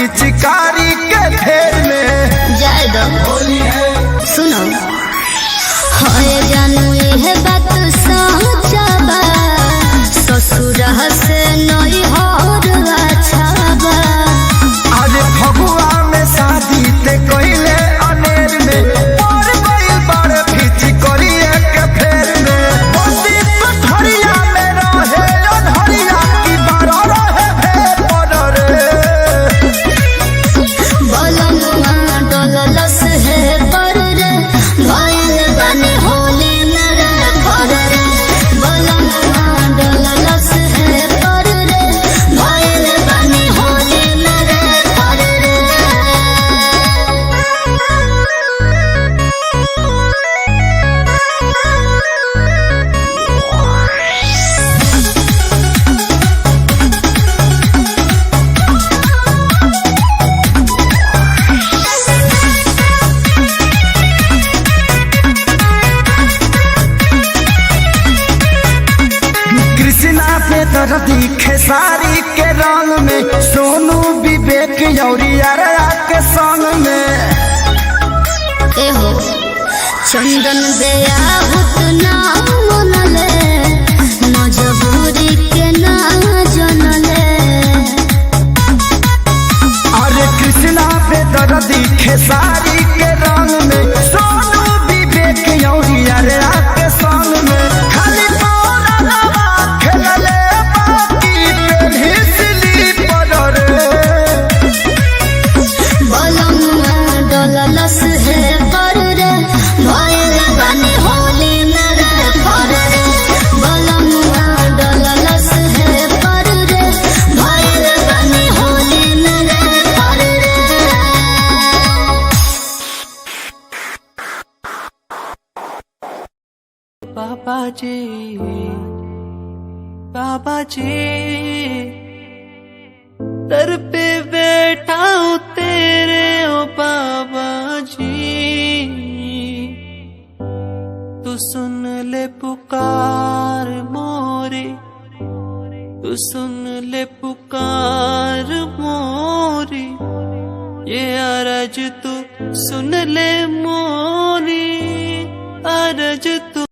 पिचकारी के फेर में जाए दो होली है। सुनो होए जानू ये बात सच्चा बा ससुर से नई हर अच्छा बा। अरे फगुआ में शादी ते कोइले अनेर में पर गई बड़ पिचकारी के फेर में बस्ती पठरिया में रहे अनहरिया की बारो रहे भेर पर रे बलनुआ डललस है पर रे भइल बने होली न रे पर रे। बलनुआ डललस है पर रे भइल बने होली न रे पर रे। कृष्णा पे दर्दी खेसारी के रंग में सोनू विवेक यौरिया के संग में एहो चंदन बेयाहुत ना मनले मजबूरी के ना जनले। अरे कृष्णा पे दर्दी खेसारी के रंग में सोनू विवेक यौरिया के संग में खाली पौरा लगा खेलले बाकी पेढ़ी सिली पर रे बलनुआ डललस है पर रे भइल बने होली न रे पर रे। बलनुआ डललस है पर रे भइल बने होली न रे पर रे। बाबा जी दर पे बैठा हूँ तेरे ओ बाबा जी, तू सुन ले पुकार मोरी, तू सुन ले पुकार मोरी, ये अरज तू सुन ले मोरी।